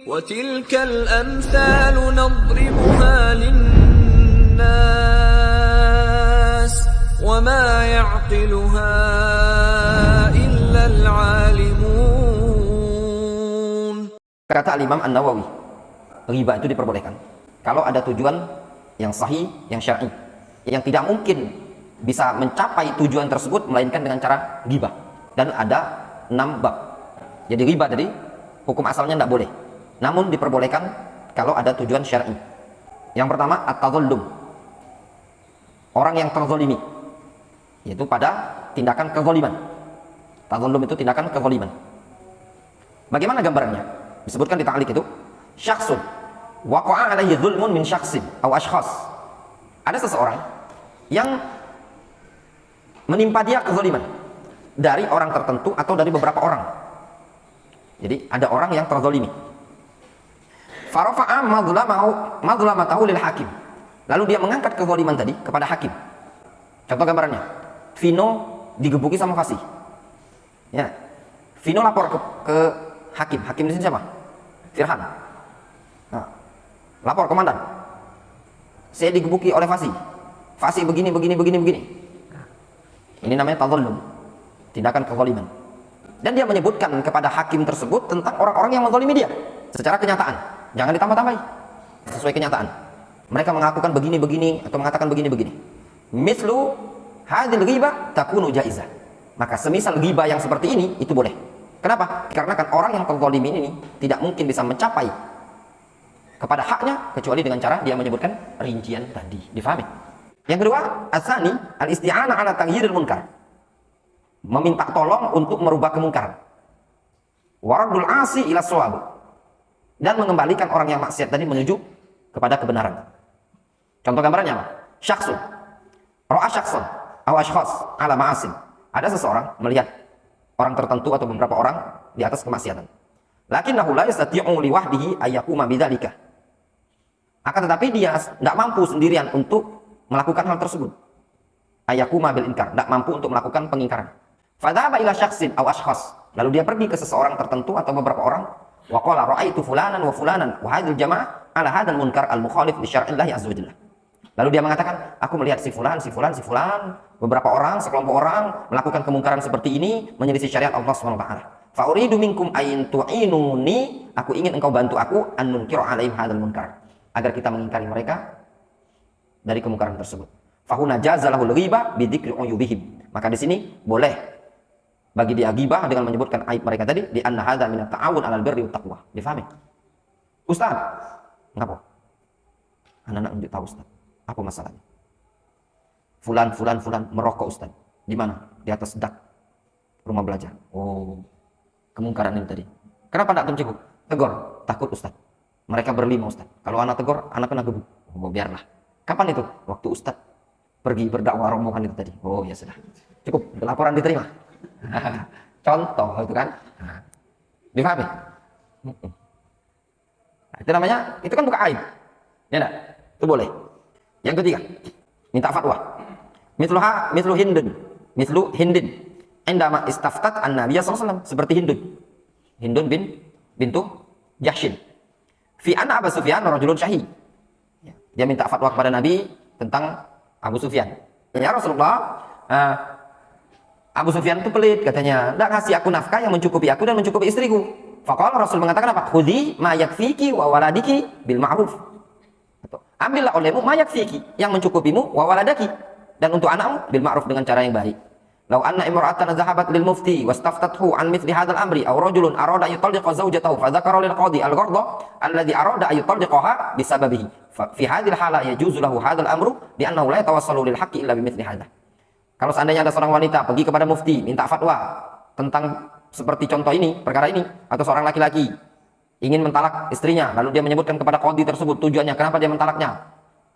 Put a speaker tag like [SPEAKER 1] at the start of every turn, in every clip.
[SPEAKER 1] وَتِلْكَ الْأَمْثَالُ نَضْرِبُهَا لِلنَّاسِ وَمَا يَعْقِلُهَا إِلَّا الْعَالِمُونَ.
[SPEAKER 2] Kata Al-Imam An-Nawawi, riba itu diperbolehkan kalau ada tujuan yang sahih, yang syar'i, yang tidak mungkin bisa mencapai tujuan tersebut melainkan dengan cara ghibah. Dan ada 6 bab. Jadi riba tadi hukum asalnya tidak boleh, namun diperbolehkan kalau ada tujuan syar'i. Yang pertama, at-tadhallum, orang yang terzalimi, yaitu pada tindakan kezaliman. Tadhallum itu tindakan kezaliman. Bagaimana gambarannya? Disebutkan di ta'liq itu, syakhsun waqa'a alaihi dzulmun min syakhsin aw ashkhas. Ada seseorang yang menimpa dia kezaliman dari orang tertentu atau dari beberapa orang. Jadi ada orang yang terzalimi. Farafa'a madlamatahu lil hakim. Lalu dia mengangkat kezaliman tadi kepada hakim. Contoh gambarannya, Vino digebuki sama Fasih. Ya. Vino lapor ke hakim. Hakim di sini siapa? Firhan. Nah, lapor komandan. Saya digebuki oleh Fasih. Fasih begini. Ini namanya tadzallum, tindakan kezaliman. Dan dia menyebutkan kepada hakim tersebut tentang orang-orang yang menzalimi dia secara kenyataan. Jangan ditambah-tambahi, sesuai kenyataan. Mereka mengakukan begini atau mengatakan begini. Mislu hadil ghibah takunu jaizah. Maka semisal ghibah yang seperti ini itu boleh. Kenapa? Karena kan orang yang terzalimi ini tidak mungkin bisa mencapai kepada haknya kecuali dengan cara dia menyebutkan rincian tadi. Difahami? Yang kedua, asani al-isti'anah ala taghyiril munkar. Meminta tolong untuk merubah kemungkaran. Waradul asi ila shawab. Dan mengembalikan orang yang maksiat tadi menuju kepada kebenaran. Contoh gambarannya apa? Syakhsun ra'a syakhsan aw ashkhas ala ma'asin. Ada seseorang melihat orang tertentu atau beberapa orang di atas kemaksiatan. Lakinnahu la yastati'u liwahdihi ayyakuma bidzalika. Akan tetapi dia tidak mampu sendirian untuk melakukan hal tersebut. Ayyakuma bil inkar, tidak mampu untuk melakukan pengingkaran. Fadhaba ila syakhsin aw ashkhas. Lalu dia pergi ke seseorang tertentu atau beberapa orang. Wa qala ra'aitu fulanan wa fulanan wa hadhil jama'ah ala hadzal munkar al mukhalif li syar'illahi azza wajalla. Lalu dia mengatakan, aku melihat si fulan, beberapa orang, sekelompok orang melakukan kemungkaran seperti ini menyelisih syariat Allah Subhanahu wa taala. Fa uridu minkum ayin tu'inuni, aku ingin engkau bantu aku an nunkiru alaihim hadzal munkar, agar kita mengingkari mereka dari kemungkaran tersebut. Fa huna jazalahul ghibah bi dzikri uyubihim. Maka di sini boleh bagi dia ghibah dengan menyebutkan aib mereka tadi, di anna hadza min at-ta'awun 'alal birri wat taqwa. Difahami? Ustaz, ngapa? Anak-anak unjuk tahu Ustaz. Apa masalahnya? Fulan merokok Ustaz. Di mana? Di atas dak rumah belajar. Oh, kemungkaran ini tadi. Kenapa tidak mencegah? Tegur, takut Ustaz. Mereka berlima Ustaz. Kalau anak tegur, anak kena gebuk. Oh, biarlah. Kapan itu? Waktu Ustaz pergi berdakwah rombongan itu tadi. Oh, ya sudah. Cukup, laporan diterima. Contoh itu kan. Difahami? Nah, itu namanya, itu kan bukan aib. Ya enggak? Itu boleh. Yang ketiga, minta fatwa. Mislu Hindin. Indama istaftat an-nabiy sallallahu alaihi wasallam, seperti Hindun bintu Jahshin. Fi anna Abu Sufyan rajulun syahid. Dia minta fatwa kepada Nabi tentang Abu Sufyan. Ya Rasulullah, Abu Sufyan itu pelit katanya, enggak ngasih aku nafkah yang mencukupi aku dan mencukupi istriku. Faqala Rasul mengatakan apa? Khudhi ma yakfiki wa waladiki bil ma'ruf. Ambillah olehmu ma yakfiki, yang mencukupimu wa waladaki, dan untuk anakmu bil ma'ruf, dengan cara yang baik. Lau anna imra'atan zahabat lil mufti wastaftathu an mithli hadzal amri aw rajulun arada yutalliqa zawjatahu fa dzakara lil qadi al gharda alladhi arada ay yutalliqaha bisababihi fi hadhil hala yajuzu lahu hadzal amru li annahu la yatawassalu lil haqqi illa bimithli hadza. Kalau seandainya ada seorang wanita pergi kepada mufti minta fatwa tentang seperti contoh ini, perkara ini, atau seorang laki-laki ingin mentalak istrinya, lalu dia menyebutkan kepada qadhi tersebut tujuannya kenapa dia mentalaknya.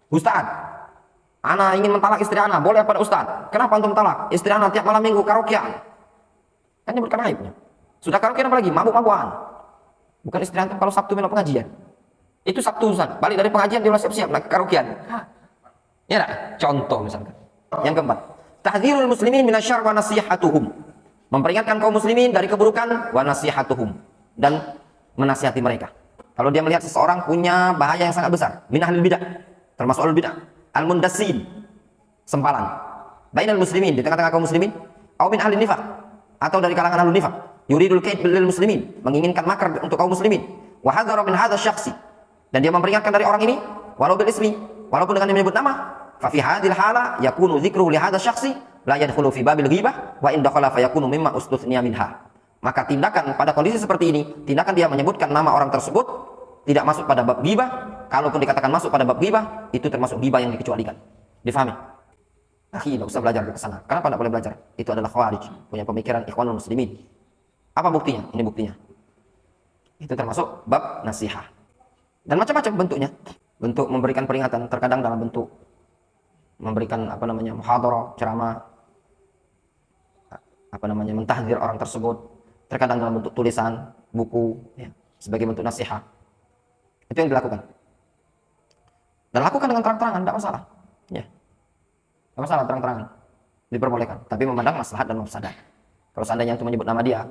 [SPEAKER 2] Ustaz, ana ingin mentalak istri ana, boleh apa Ustaz? Kenapa antum mentalak? Istri ana tiap malam minggu karaokean. Kan nyebutkan aibnya. Sudah karaokean apa lagi? Mabuk-mabukan. Bukan istri antum kalau Sabtu melo pengajian. Itu Sabtu Ustaz, balik dari pengajian dia udah siap-siap lagi karaokean. Ya enggak? Contoh misalkan. Yang keempat, tahdzirul muslimin minasyarr wa nasihatuhum. Memperingatkan kaum muslimin dari keburukan wa nasihatuhum, dan menasihati mereka. Kalau dia melihat seseorang punya bahaya yang sangat besar, min ahlil bidah, termasuk ahlul bidah, al-mundassin, sempalan, bainal muslimin, di tengah-tengah kaum muslimin, atau min ahlin nifaq, atau dari kalangan ahlul nifaq, yuridul kaid bil muslimin, menginginkan makar untuk kaum muslimin, wa hadzara min hadzal syakhsi, dan dia memperingatkan dari orang ini, walau bil ismi, walaupun dengan menyebut nama, fa fi hadhil hala yakunu dzikruhu li hadzal syakhsi la yadkhulu fi babil ghibah wa in dakhala fa yakunu mimma ustuthniya minha. Maka tindakan pada kondisi seperti ini, tindakan dia menyebutkan nama orang tersebut tidak masuk pada bab ghibah. Kalaupun dikatakan masuk pada bab ghibah, itu termasuk ghibah yang dikecualikan. Difahami? Akhi, tidak usah belajar ke sana. Kenapa tidak boleh belajar? Itu adalah khawarij, punya pemikiran ikhwanul muslimin. Apa buktinya? Ini buktinya. Itu termasuk bab nasihah. Dan macam-macam bentuknya. Bentuk memberikan peringatan, terkadang dalam bentuk memberikan muhadharah, ceramah, mentahdzir orang tersebut, terkadang dalam bentuk tulisan, buku, ya, sebagai bentuk nasihat. Itu yang dilakukan. Dan lakukan dengan terang-terangan, tidak masalah. Ya. Tidak masalah, terang-terangan. Diperbolehkan. Tapi memandang maslahat dan mafsadat. Kalau seandainya antum menyebut nama dia,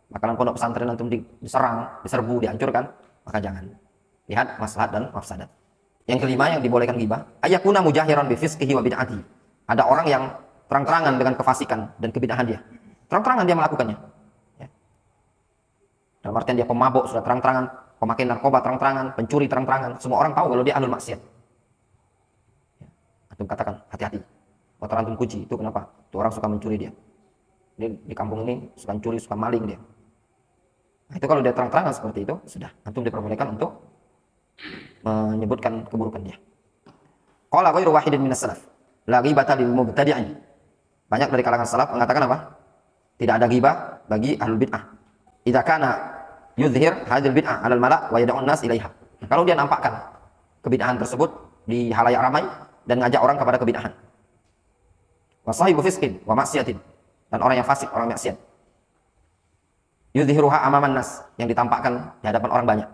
[SPEAKER 2] bakalan pondok pesantren antum diserang, diserbu, dihancurkan, maka jangan. Lihat maslahat dan mafsadat. Yang kelima yang dibolehkan ghibah, ayakuna mujahiran bi fisqihi wa bid'ati. Ada orang yang terang-terangan dengan kefasikan dan kebid'ahan dia. Terang-terangan dia melakukannya. Ya. Dalam artian dia pemabuk sudah terang-terangan, pemakai narkoba terang-terangan, pencuri terang-terangan. Semua orang tahu kalau dia ahlul maksiat. Ya. Antum katakan hati-hati. Motor antum kunci, itu kenapa? Itu orang suka mencuri dia. Di kampung ini suka mencuri, suka maling dia. Nah, itu kalau dia terang-terangan seperti itu, sudah antum diperbolehkan untuk menyebutkan keburukan dia. Qala ghairu wahidin minas salaf, la ghibata lil mubtadi'in. Banyak dari kalangan salaf mengatakan apa? Tidak ada ghibah bagi ahlul bid'ah. Idza kana yuzhir hadhil bid'ah 'alal mala' wa yad'un nas ilaiha. Kalau dia nampakkan kebid'ahan tersebut di halayak ramai dan ngajak orang kepada kebid'ahan. Wa sahibu fisqin wa maksiatin, dan orang yang fasik, orang maksiat. Yuzhiruha amaman nas, yang ditampakkan di hadapan orang banyak.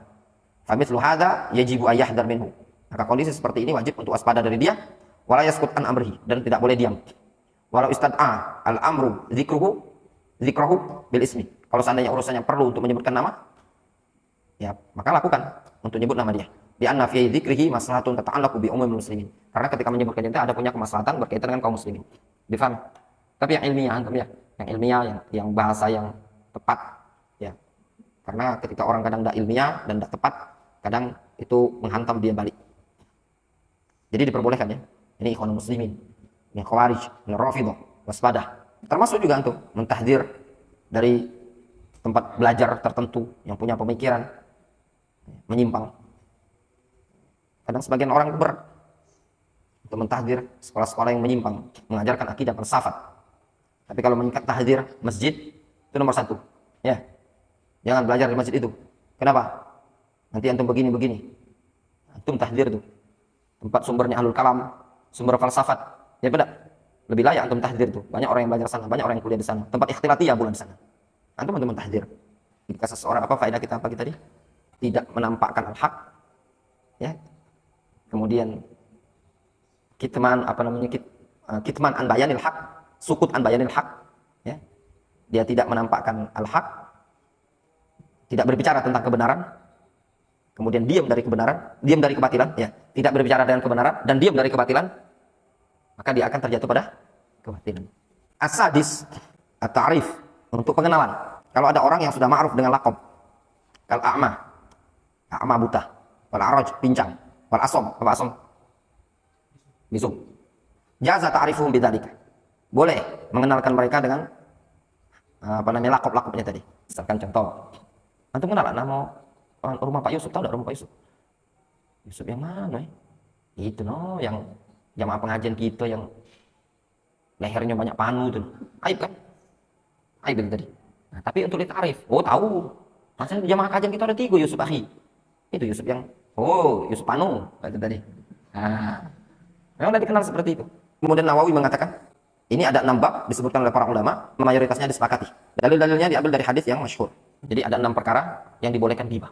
[SPEAKER 2] Famithlu hadza yajibu ayyahdhar minhu. Maka kondisi seperti ini wajib untuk waspada dari dia, wala yaskut an amrihi, dan tidak boleh diam. Walau istad'a al-amru zikrahu bil ismi. Kalau seandainya urusannya perlu untuk menyebutkan nama, ya maka lakukan untuk menyebut nama dia. Di anna fi dzikrihi maslahatun tata'allaqu bi umumil muslimin. Karena ketika menyebutkan dia ada punya kemaslahatan berkaitan dengan kaum muslimin. Difahami? Tapi yang ilmiah antum ya, yang ilmiah yang bahasa yang tepat ya. Karena ketika orang kadang tidak ilmiah dan tidak tepat, kadang itu menghantam dia balik. Jadi diperbolehkan ya. Ini ikhwanul muslimin, ini khawarij, ini rafidhah, waspada. Termasuk juga antum mentahdzir dari tempat belajar tertentu yang punya pemikiran menyimpang. Kadang sebagian orang berat untuk mentahdzir sekolah-sekolah yang menyimpang, mengajarkan akidah falsafat. Tapi kalau meningkat tahdzir masjid, itu nomor satu. Ya, jangan belajar di masjid itu. Kenapa? Nanti antum begini-begini. Antum tahdzir tuh. Tempat sumbernya ahlul kalam, sumber falsafat. Ya benar. Lebih layak antum tahdzir tuh. Banyak orang yang belajar sana, banyak orang yang kuliah di sana. Tempat ikhtilatiyah bulan di sana. Antum tahdzir. Jika seseorang, apa faedah kita pagi tadi? Tidak menampakkan al-haq. Ya. Kemudian kitman kitman an bayanil haq, sukut an bayanil haq. Ya. Dia tidak menampakkan al-haq. Tidak berbicara tentang kebenaran. Kemudian diam dari kebenaran, diam dari kebatilan, ya, tidak berbicara dengan kebenaran dan diam dari kebatilan, maka dia akan terjatuh pada kebatilan. As-sadis, at-ta'rif, untuk pengenalan. Kalau ada orang yang sudah ma'ruf dengan laqab, kal a'ma buta, wal araj pincang, wal asom, apa asom? Bisum. Jaza ta'rifuhum bidzalika. Boleh mengenalkan mereka dengan laqab-laqabnya tadi. Misalkan contoh, antum kenal nama rumah Pak Yusuf, tahu enggak rumah Pak Yusuf? Yusuf yang mana? Itu yang jamaah pengajian kita yang lehernya banyak panu itu. Aib kan? Aib itu tadi. Nah, tapi untuk ditarif, tahu. Maksudnya jamaah kajian kita ada 3 Yusuf akhi. Itu Yusuf yang Yusuf panu itu tadi. Nah, memang sudah dikenal seperti itu. Kemudian Nawawi mengatakan, ini ada 6 bab disebutkan oleh para ulama, mayoritasnya disepakati. Dalil-dalilnya diambil dari hadis yang masyhur. Jadi ada 6 perkara yang dibolehkan ghibah.